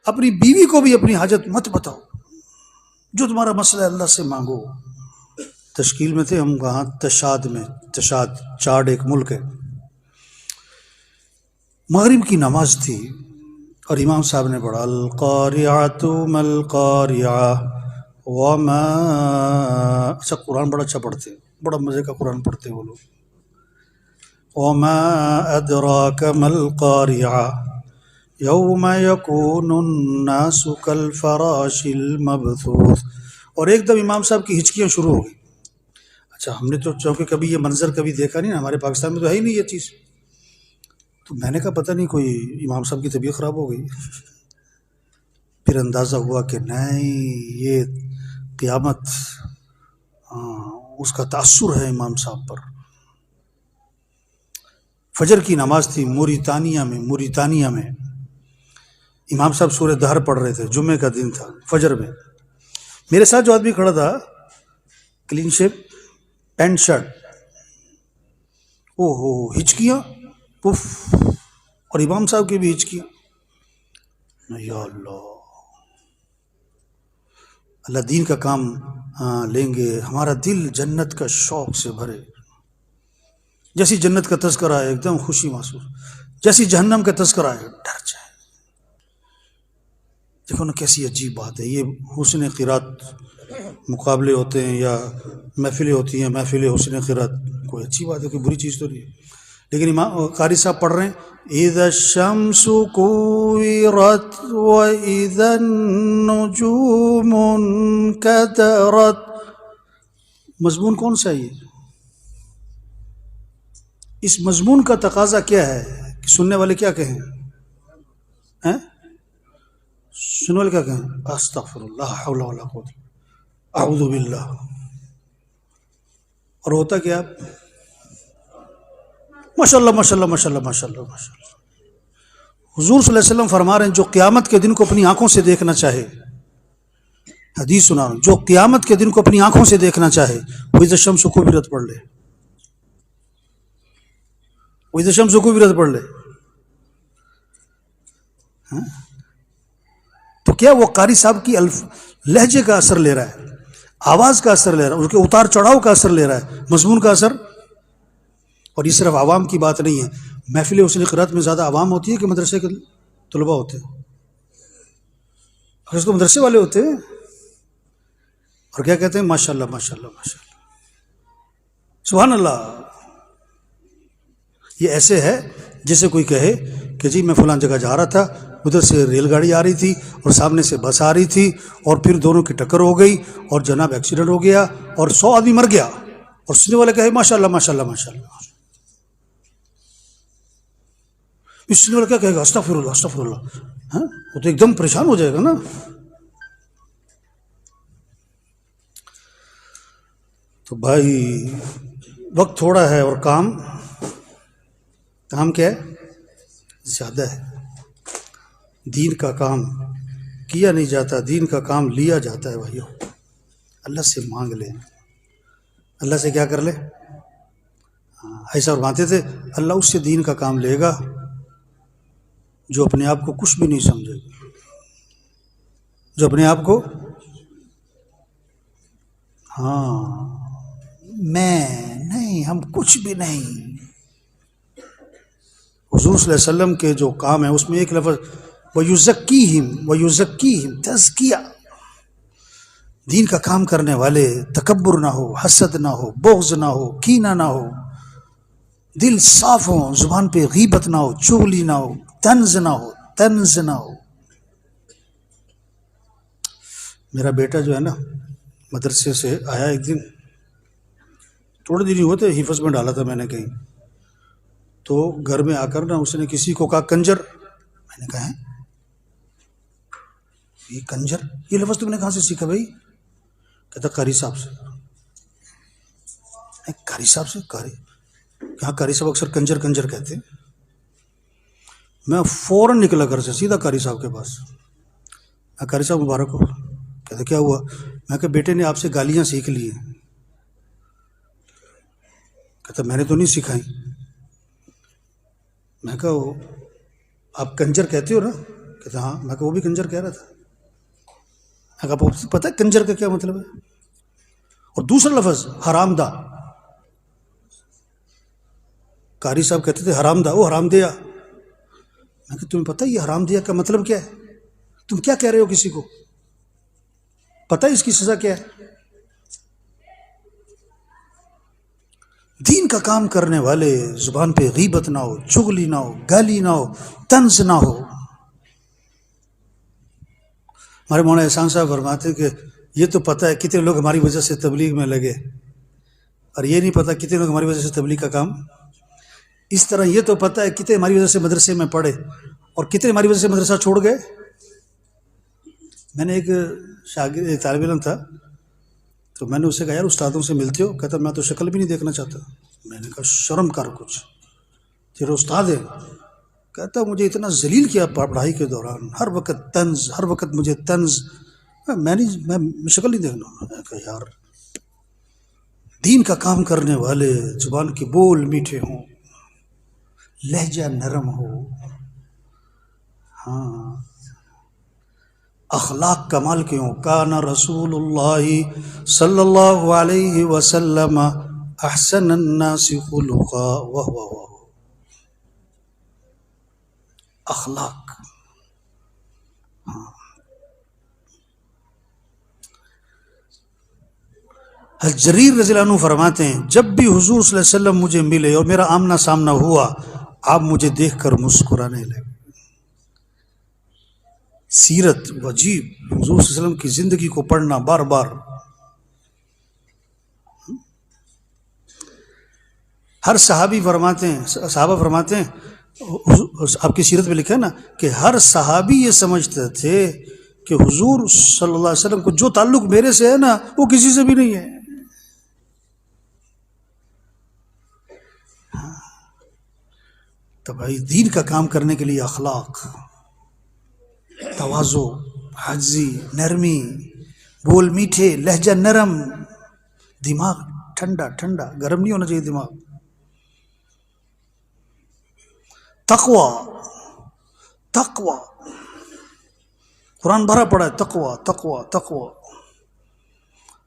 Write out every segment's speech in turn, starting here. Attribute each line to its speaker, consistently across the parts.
Speaker 1: اپنی بیوی کو بھی اپنی حاجت مت بتاؤ، جو تمہارا مسئلہ ہے اللہ سے مانگو۔ تشکیل میں تھے ہم وہاں تشاد میں، تشاد چاڈ ایک ملک ہے، مغرب کی نماز تھی اور امام صاحب نے پڑھا القاریعۃ ما القاریعہ وما، اچھا قرآن بڑا اچھا پڑھتے، بڑا مزے کا قرآن پڑھتے وہ لوگ۔ وما ادراک ما القاریعہ یوم یکون الناس کالفراش المبثوث۔ اور ایک دم امام صاحب کی ہچکیاں شروع ہو گئی۔ اچھا ہم نے تو چونکہ کبھی یہ منظر کبھی دیکھا نہیں نا، ہمارے پاکستان میں تو ہے ہی نہیں یہ چیز، تو میں نے کہا پتہ نہیں کوئی امام صاحب کی طبیعت خراب ہو گئی۔ پھر اندازہ ہوا کہ نہیں، یہ قیامت، اس کا تاثر ہے امام صاحب پر۔ فجر کی نماز تھی موریتانیہ میں، امام صاحب سورہ دہر پڑھ رہے تھے، جمعے کا دن تھا، فجر میں۔ میرے ساتھ جو آدمی کھڑا تھا، کلین شیپ، پینٹ شرٹ، او ہو ہچکیاں پف، اور امام صاحب کی بھی ہچکیاں۔ یا اللہ، اللہ دین کا کام لیں گے، ہمارا دل جنت کا شوق سے بھرے۔ جیسی جنت کا تذکرہ ہے ایک دم خوشی محسوس، جیسی جہنم کا تذکرہ ہے ڈر جائے۔ دیکھو نا کیسی عجیب بات ہے، یہ حسن قرات مقابلے ہوتے ہیں یا محفلیں ہوتی ہیں، محفل حسن قرات، کوئی اچھی بات ہے، کوئی بری چیز تو نہیں ہے، لیکن امام قاری صاحب پڑھ رہے ہیں اذا الشمس کوورت واذا النجوم انکدرت۔ مضمون کون سا ہے یہ؟ اس مضمون کا تقاضا کیا ہے کہ سننے والے کیا کہیں؟ سننے والے کیا کہیں؟ استغفر اللہ، لا حول ولا قوت، اعوذ باللہ۔ اور ہوتا کیا؟ ماشاء اللہ ماشاء اللہ ماشاء اللہ ماشاء اللہ ماشاء اللہ۔ حضور صلی اللہ علیہ وسلم فرما رہے ہیں جو قیامت کے دن کو اپنی آنکھوں سے دیکھنا چاہے، حدیث سنا رہا ہوں، جو قیامت کے دن کو اپنی آنکھوں سے دیکھنا چاہے وہ اذا الشمس کوورت پڑھ لے، وہ اذا الشمس کوورت پڑھ لے۔ تو کیا وہ قاری صاحب کی لہجے کا اثر لے رہا ہے، آواز کا اثر لے رہا ہے، اس کے اتار چڑھاؤ کا اثر لے رہا ہے، مضمون کا اثر؟ اور یہ صرف عوام کی بات نہیں ہے، محفل حسن قرات میں زیادہ عوام ہوتی ہے کہ مدرسے کے طلباء ہوتے ہیں؟ اس کو مدرسے والے ہوتے ہیں، اور کیا کہتے ہیں؟ ماشاء اللہ ماشاء اللہ ماشاء اللہ، سبحان اللہ۔ یہ ایسے ہے جیسے کوئی کہے کہ جی میں فلاں جگہ جا رہا تھا، ادھر سے ریل گاڑی آ رہی تھی اور سامنے سے بس آ رہی تھی، اور پھر دونوں کی ٹکر ہو گئی اور جناب ایکسیڈنٹ ہو گیا اور 100 آدمی مر گیا، اور سننے والا کہے ماشاء اللہ ماشاء اللہ ماشاء اللہ۔ اس سننے والا کیا کہے گا؟ استغفر اللہ استغفر اللہ۔ وہ تو ایک دم پریشان ہو جائے گا نا۔ تو بھائی وقت تھوڑا ہے اور کام کیا ہے؟ زیادہ ہے۔ دین کا کام کیا نہیں جاتا، دین کا کام لیا جاتا ہے بھائیو۔ اللہ سے مانگ لیں، اللہ سے کیا کر لیں؟ ایسا فرماتے تھے اللہ اس سے دین کا کام لے گا جو اپنے آپ کو کچھ بھی نہیں سمجھے گا، جو اپنے آپ کو میں نہیں، ہم کچھ بھی نہیں۔ حضور صلی اللہ علیہ وسلم کے جو کام ہے اس میں ایک لفظ وَيُزَكِّيهِمْ تزکیہ۔ دین کا کام کرنے والے تکبر نہ ہو، حسد نہ ہو، بغض نہ ہو، کینہ نہ ہو، دل صاف ہو، زبان پہ غیبت نہ ہو، چغلی نہ ہو، طنز نہ ہو۔ میرا بیٹا جو ہے نا مدرسے سے آیا ایک دن، تھوڑے دن ہی ہوتے، حفظ میں ڈالا تھا میں نے کہیں، تو گھر میں آ کر نا اس نے کسی کو کہا کنجر۔ میں نے کہا ہے یہ کنجر، یہ لفظ تم نے کہاں سے سیکھا بھائی؟ کہتا قاری صاحب سے۔ قاری صاحب سے؟ یہاں قاری صاحب اکثر کنجر کنجر کہتے ہیں۔ میں فوراً نکلا گھر سے سیدھا قاری صاحب کے پاس۔ قاری صاحب مبارک ہو۔ کہتا کیا ہوا؟ میں کہا بیٹے نے آپ سے گالیاں سیکھ لی ہیں۔ کہتا میں نے تو نہیں سکھائی۔ میں کہا آپ کنجر کہتے ہو نا؟ کہتے ہاں. میں کہا وہ بھی کنجر کہہ رہا تھا. میں کہا آپ کو پتہ ہے کنجر کا کیا مطلب ہے؟ اور دوسرا لفظ حرام دہ. قاری صاحب کہتے تھے حرام دہ، وہ حرام دیا. میں کہ تمہیں پتہ ہے یہ حرام دیا کا مطلب کیا ہے؟ تم کیا کہہ رہے ہو کسی کو؟ پتہ ہے اس کی سزا کیا ہے؟ دین کا کام کرنے والے زبان پہ غیبت نہ ہو، چغلی نہ ہو، گالی نہ ہو، طنز نہ ہو. ہمارے مولانا احسان صاحب فرماتے ہیں کہ یہ تو پتہ ہے کتنے لوگ ہماری وجہ سے تبلیغ میں لگے، اور یہ نہیں پتہ کتنے لوگ ہماری وجہ سے تبلیغ کا کام. اس طرح یہ تو پتہ ہے کتنے ہماری وجہ سے مدرسے میں پڑھے اور کتنے ہماری وجہ سے مدرسہ چھوڑ گئے. میں نے ایک شاگرد، ایک طالب علم تھا، تو میں نے اسے کہا یار استادوں سے ملتے ہو؟ کہتا میں تو شکل بھی نہیں دیکھنا چاہتا. میں نے کہا شرم کر کچھ، تیرے استاد ہے. کہتا مجھے اتنا ذلیل کیا پڑھائی کے دوران، ہر وقت طنز، ہر وقت مجھے طنز. میں شکل نہیں دیکھنا. میں کہا یار دین کا کام کرنے والے زبان کے بول میٹھے ہوں، لہجہ نرم ہو، ہاں اخلاق کمال کے ہوں. کان رسول اللہ صلی اللہ علیہ وسلم احسن الناس خلقا وهو اخلاق. حضرت جریر رضی اللہ عنہ فرماتے ہیں جب بھی حضور صلی اللہ علیہ وسلم مجھے ملے اور میرا آمنا سامنا ہوا، آپ مجھے دیکھ کر مسکرانے لگے. سیرت وجیب حضور صلی اللہ علیہ وسلم کی زندگی کو پڑھنا بار بار. ہر صحابی فرماتے ہیں، صحابہ فرماتے ہیں، آپ کی سیرت میں لکھا ہے نا کہ ہر صحابی یہ سمجھتے تھے کہ حضور صلی اللہ علیہ وسلم کو جو تعلق میرے سے ہے نا وہ کسی سے بھی نہیں ہے. تو بھائی دین کا کام کرنے کے لیے اخلاق، تواضع، عاجزی، نرمی، بول میٹھے، لہجہ نرم، دماغ ٹھنڈا ٹھنڈا، گرم نہیں ہونا چاہیے دماغ. تقوی، تقوی قرآن بھرا پڑا ہے. تقوی تقوی تقوی.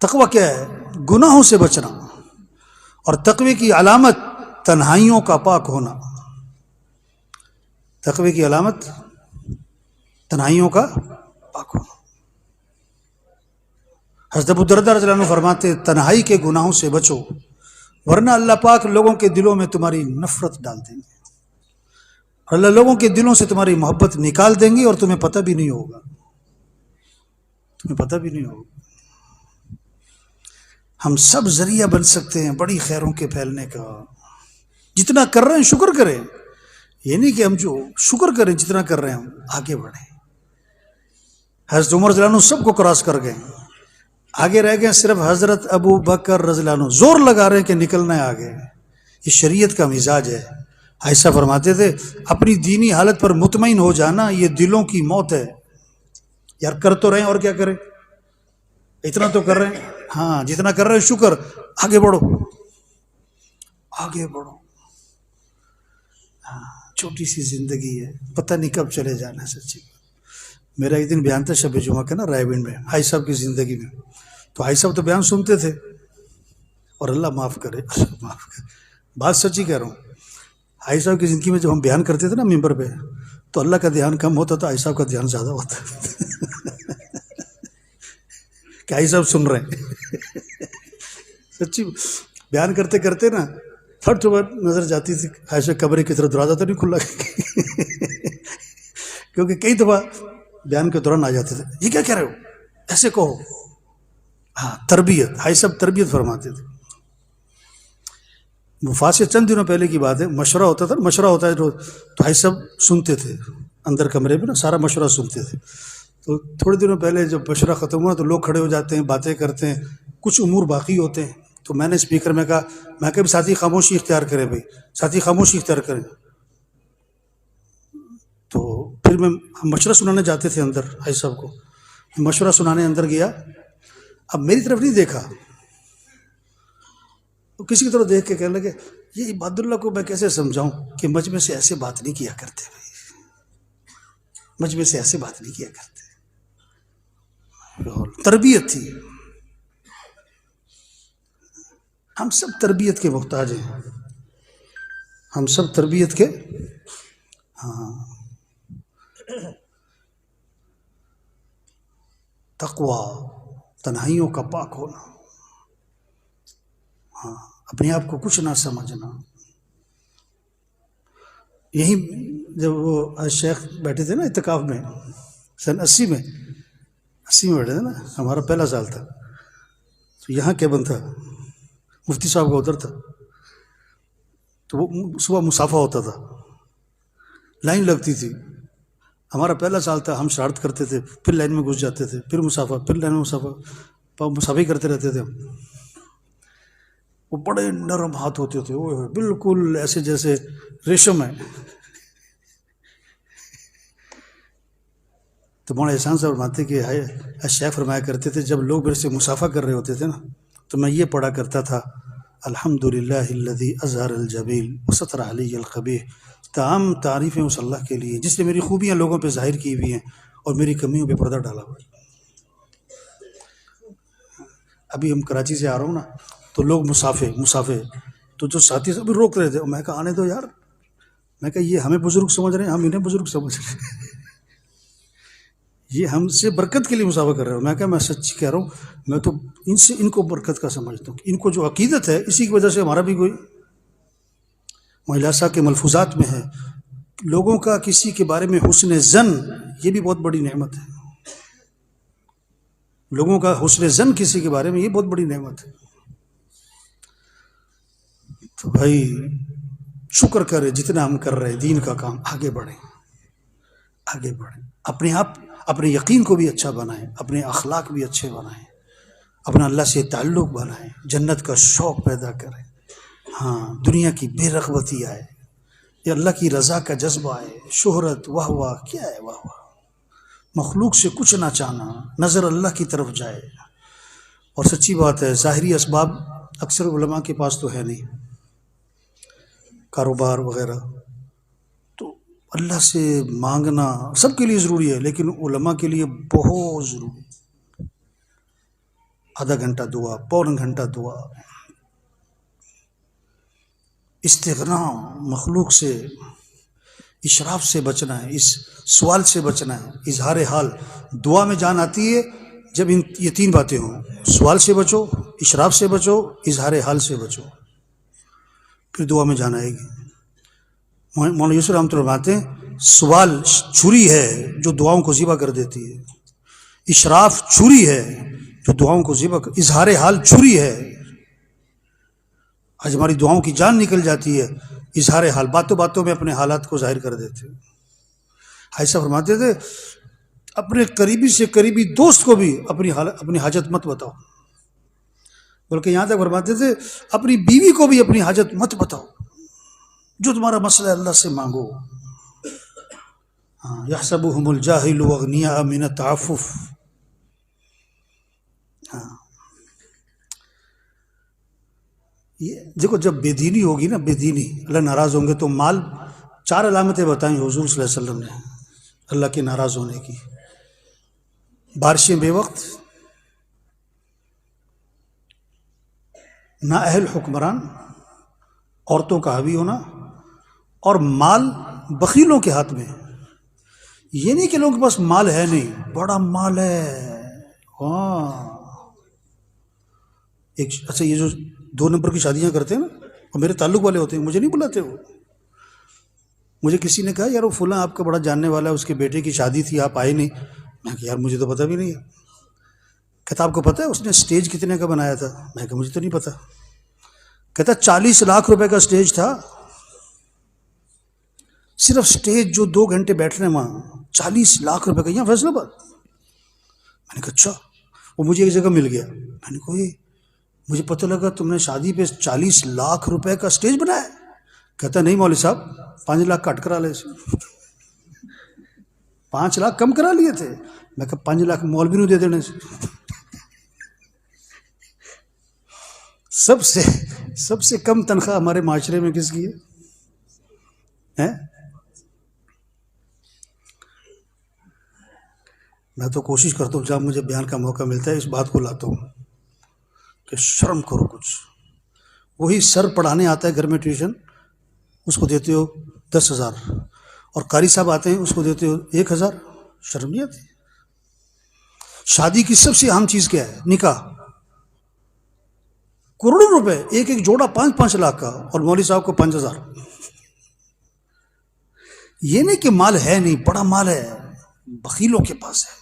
Speaker 1: تقوی کیا ہے؟ گناہوں سے بچنا. اور تقوی کی علامت تنہائیوں کا پاک ہونا. تقوی کی علامت تنہائیوں کا پاک ہونا. حضرت ابو درداء رضی اللہ عنہ فرماتے تنہائی کے گناہوں سے بچو ورنہ اللہ پاک لوگوں کے دلوں میں تمہاری نفرت ڈال دیں گے، اور اللہ لوگوں کے دلوں سے تمہاری محبت نکال دیں گے اور تمہیں پتہ بھی نہیں ہوگا. تمہیں پتہ بھی نہیں ہوگا. ہم سب ذریعہ بن سکتے ہیں بڑی خیروں کے پھیلنے کا. جتنا کر رہے ہیں شکر کریں. یہ نہیں کہ ہم جو شکر کریں جتنا کر رہے ہیں ہم آگے بڑھیں. حضرت عمر رضی اللہ عنہ سب کو کراس کر گئے، آگے رہ گئے صرف حضرت ابو بکر رضی اللہ عنہ زور لگا رہے ہیں کہ نکلنا ہے آگے. یہ شریعت کا مزاج ہے. ایسا فرماتے تھے اپنی دینی حالت پر مطمئن ہو جانا یہ دلوں کی موت ہے. یار کر تو رہے ہیں اور کیا کریں، اتنا تو کر رہے ہیں، ہاں جتنا کر رہے ہیں شکر. آگے بڑھو آگے بڑھو. ہاں چھوٹی سی زندگی ہے، پتہ نہیں کب چلے جانا ہے. سچی میرا ایک دن بیان تھا شب جمعہ کا نا رائے گنج میں، حاجی صاحب کی زندگی میں. تو حاجی صاحب تو بیان سنتے تھے، اور اللہ معاف کرے، معاف کرے، بات سچی کہہ رہا ہوں. حاجی صاحب کی زندگی میں جب ہم بیان کرتے تھے نا ممبر پہ، تو اللہ کا دھیان کم ہوتا تھا، حاجی صاحب کا دھیان زیادہ ہوتا. کہ حاجی صاحب سن رہے ہیں. سچی بیان کرتے کرتے نا تھرڈ صبح نظر جاتی تھی حاجی صاحب کمرے کی طرف، دروازہ تو نہیں کھلا. کیونکہ کئی دفعہ بیان کے دوران آ جاتے تھے یہ کیا کہہ رہے ہو، ایسے کہو. ہاں تربیت، حاجی صاحب تربیت فرماتے تھے. وفات سے چند دنوں پہلے کی بات ہے، مشورہ ہوتا تھا، مشورہ ہوتا ہے تو حاجی صاحب سنتے تھے اندر کمرے میں نا، سارا مشورہ سنتے تھے. تو تھوڑے دنوں پہلے جب مشورہ ختم ہوا تو لوگ کھڑے ہو جاتے ہیں، باتیں کرتے ہیں، کچھ امور باقی ہوتے ہیں. تو میں نے اسپیکر میں کہا، میں کہ ساتھی خاموشی اختیار کریں بھائی، ساتھی خاموشی اختیار کریں. تو پھر ہم مشورہ سنانے جاتے تھے اندر، حاجی صاحب کو مشورہ سنانے اندر گیا. اب میری طرف نہیں دیکھا، تو کسی کی طرف دیکھ کے کہنے لگے یہ عباد اللہ کو میں کیسے سمجھاؤں کہ مجمع سے ایسے بات نہیں کیا کرتے بھائی. مجمع سے ایسے بات نہیں کیا کرتے. تربیت تھی. ہم سب تربیت کے محتاج ہیں. ہم سب تربیت کے. ہاں. تقویٰ، تنہائیوں کا پاک ہونا. ہاں. اپنے آپ کو کچھ نہ سمجھنا. یہی جب وہ شیخ بیٹھے تھے نا اعتکاف میں سن 80 میں بیٹھے تھے نا، ہمارا پہلا سال تھا. تو یہاں کیبن تھا، مفتی صاحب کا ادھر تھا. تو وہ صبح مصافہ ہوتا تھا، لائن لگتی تھی. ہمارا پہلا سال تھا، ہم شرارت کرتے تھے، پھر لائن میں گھس جاتے تھے، پھر مصافہ، پھر لائن میں مصافہ ہی کرتے رہتے تھے ہم. وہ بڑے نرم ہاتھ ہوتے تھے، وہ بالکل ایسے جیسے ریشم ہے. تو مولانا احسان صاحب فرماتے کہ شیخ فرمایا کرتے تھے جب لوگ میرے سے مصافہ کر رہے ہوتے تھے نا تو میں یہ پڑھا کرتا تھا الحمدللہ الذی اظہر الجمیل وستر علی القبیح. تمام تعریفیں اس اللہ کے لیے جس نے میری خوبیاں لوگوں پہ ظاہر کی ہوئی ہیں اور میری کمیوں پہ پردہ ڈالا ہوا ہے. ابھی ہم کراچی سے آ رہا ہوں نا تو لوگ مسافے تو جو ساتھی سب روک رہے تھے. میں کہا آنے دو یار. میں کہا یہ ہمیں بزرگ سمجھ رہے ہیں، ہم انہیں بزرگ سمجھ رہے ہیں. یہ ہم سے برکت کے لیے مسافہ کر رہے ہو. میں کہا میں سچ کہہ رہا ہوں، میں تو ان کو برکت کا سمجھتا ہوں. ان کو جو عقیدت ہے اسی کی وجہ سے ہمارا بھی کوئی مہلاسا کے ملفوظات میں ہے لوگوں کا کسی کے بارے میں حسن ظن، یہ بھی بہت بڑی نعمت ہے. لوگوں کا حسن ظن کسی کے بارے میں یہ بہت بڑی نعمت ہے. تو بھائی شکر کرے جتنا ہم کر رہے ہیں دین کا کام، آگے بڑھیں. اپنے آپ اپنے یقین کو بھی اچھا بنائیں، اپنے اخلاق بھی اچھے بنائیں، اپنا اللہ سے تعلق بنائیں، جنت کا شوق پیدا کریں. ہاں. دنیا کی بے رغبتی آئے، یہ اللہ کی رضا کا جذبہ آئے. شہرت، واہ واہ، کیا ہے واہ واہ. مخلوق سے کچھ نہ چاہنا، نظر اللہ کی طرف جائے. اور سچی بات ہے ظاہری اسباب اکثر علماء کے پاس تو ہے نہیں، کاروبار وغیرہ. تو اللہ سے مانگنا سب کے لیے ضروری ہے لیکن علماء کے لیے بہت ضروری. آدھا گھنٹہ دعا، پون گھنٹہ دعا. استغنا، مخلوق سے اشراف سے بچنا ہے، اس سوال سے بچنا ہے. اظہار حال دعا میں جان آتی ہے جب یہ 3 باتیں ہوں. سوال سے بچو، اشراف سے بچو، اظہار حال سے بچو، پھر دعا میں جان آئے گی. مولانا یوسف رحمۃ اللہ فرماتے ہیں سوال چھری ہے جو دعاؤں کو ذبح کر دیتی ہے، اشراف چھری ہے جو دعاؤں کو ذبح کر، اظہار حال چھری ہے. آج ہماری دعاؤں کی جان نکل جاتی ہے. اظہار حال، باتوں باتوں میں اپنے حالات کو ظاہر کر دیتے. ایسا فرماتے تھے اپنے قریبی سے قریبی دوست کو بھی اپنی حاجت مت بتاؤ، بلکہ یہاں تک فرماتے تھے اپنی بیوی کو بھی اپنی حاجت مت بتاؤ. جو تمہارا مسئلہ ہے اللہ سے مانگو. یحسبهم الجاہل اغنیاء من التعفف. یہ دیکھو جب بے دینی ہوگی نا، بے دینی، اللہ ناراض ہوں گے تو مال. 4 علامتیں بتائیں حضور صلی اللہ علیہ وسلم نے اللہ کے ناراض ہونے کی. بارشیں بے وقت، نااہل حکمران، عورتوں کا حاوی ہونا، اور مال بخیلوں کے ہاتھ میں. یہ نہیں کہ لوگوں کے پاس مال ہے نہیں، بڑا مال ہے. ہاں. اچھا یہ جو 2 نمبر کی شادیاں کرتے ہیں نا، اور میرے تعلق والے ہوتے ہیں، مجھے نہیں بلاتے. وہ مجھے کسی نے کہا یار وہ فلاں آپ کا بڑا جاننے والا ہے، اس کے بیٹے کی شادی تھی آپ آئے نہیں. میں کہا یار مجھے تو پتہ بھی نہیں ہے. کہتا آپ کو پتہ ہے اس نے اسٹیج کتنے کا بنایا تھا؟ میں کہا مجھے تو نہیں پتہ. کہتا 40 لاکھ روپے کا اسٹیج تھا، صرف اسٹیج جو 2 گھنٹے بیٹھنے وہاں 40 لاکھ روپے کا، یہاں فیصلہ بات. میں نے کہا اچھا. وہ مجھے ایک جگہ مل گیا. میں نے کہا مجھے پتہ لگا تم نے شادی پہ 40 لاکھ روپے کا اسٹیج بنایا. کہتا نہیں مولوی صاحب 5 لاکھ کٹ کرا لے. 5 لاکھ کم کرا لیے تھے. میں کہا 5 لاکھ مولوی نو دے دینے. سب سے کم تنخواہ ہمارے معاشرے میں کس کی ہے؟ میں تو کوشش کرتا ہوں جب مجھے بیان کا موقع ملتا ہے اس بات کو لاتا ہوں کہ شرم کرو کچھ. وہی سر پڑھانے آتا ہے گھر میں ٹیوشن، اس کو دیتے ہو 10,000، اور قاری صاحب آتے ہیں اس کو دیتے ہو 1,000. شرم نہیں آتی؟ شادی کی سب سے اہم چیز کیا ہے؟ نکاح. کروڑوں روپے، ایک ایک جوڑا 5-5 لاکھ کا، اور مولوی صاحب کو 5,000. یہ نہیں کہ مال ہے نہیں، بڑا مال ہے، بخیلوں کے پاس ہے.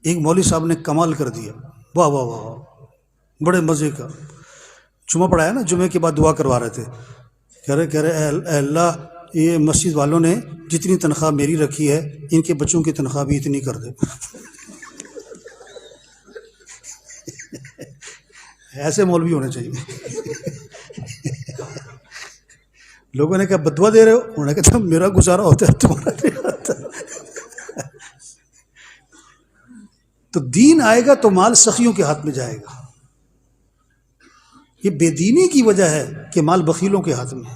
Speaker 1: ایک مولوی صاحب نے کمال کر دیا، واہ واہ واہ واہ، بڑے مزے کا. جمعہ پڑھایا نا، جمعے کے بعد دعا کروا رہے تھے، کہہ رہے اے اللہ، یہ مسجد والوں نے جتنی تنخواہ میری رکھی ہے ان کے بچوں کی تنخواہ بھی اتنی کر دے. ایسے مولوی ہونے چاہیے. لوگوں نے کہا بدوا دے رہے ہو؟ انہوں نے کہا میرا گزارا ہوتا ہے تمہارا نہیں ہوتا. تو دین آئے گا تو مال سخیوں کے ہاتھ میں جائے گا. یہ بے دینی کی وجہ ہے کہ مال بخیلوں کے ہاتھ میں ہے.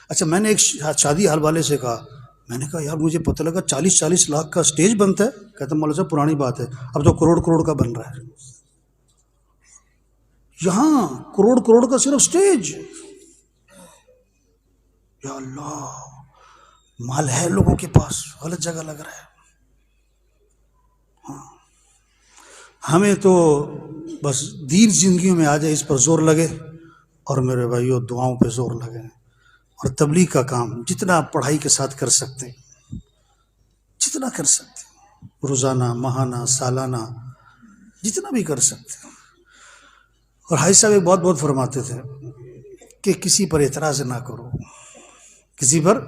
Speaker 1: اچھا، میں نے ایک شادی حال والے سے کہا، میں نے کہا یار مجھے پتہ لگا 40-40 لاکھ کا سٹیج بنتا ہے. کہتا مولانا صاحب پرانی بات ہے، اب تو کروڑ کا بن رہا ہے. یہاں کروڑ کا صرف سٹیج. یا اللہ، مال ہے لوگوں کے پاس، غلط جگہ لگ رہا ہے. ہمیں تو بس دین زندگیوں میں آ جائے اس پر زور لگے، اور میرے بھائیوں دعاؤں پہ زور لگے، اور تبلیغ کا کام جتنا پڑھائی کے ساتھ کر سکتے ہیں، جتنا کر سکتے ہیں، روزانہ، ماہانہ، سالانہ، جتنا بھی کر سکتے ہیں. اور حاجی صاحب ایک بہت فرماتے تھے کہ کسی پر اعتراض نہ کرو. کسی پر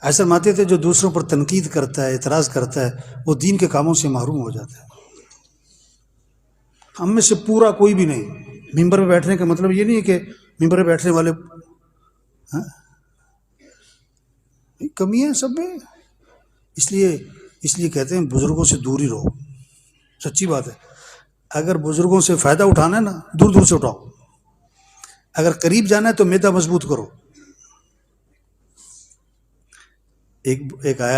Speaker 1: ایسا فرماتے تھے جو دوسروں پر تنقید کرتا ہے، اعتراض کرتا ہے، وہ دین کے کاموں سے محروم ہو جاتا ہے. ہم میں سے پورا کوئی بھی نہیں. ممبر پہ بیٹھنے کا مطلب یہ نہیں ہے کہ ممبر پہ بیٹھنے والے کمی ہے سب میں. اس لیے کہتے ہیں بزرگوں سے دور ہی رہو. سچی بات ہے. اگر بزرگوں سے فائدہ اٹھانا ہے نا، دور سے اٹھاؤ. اگر قریب جانا ہے تو میدا مضبوط کرو. ایک آیا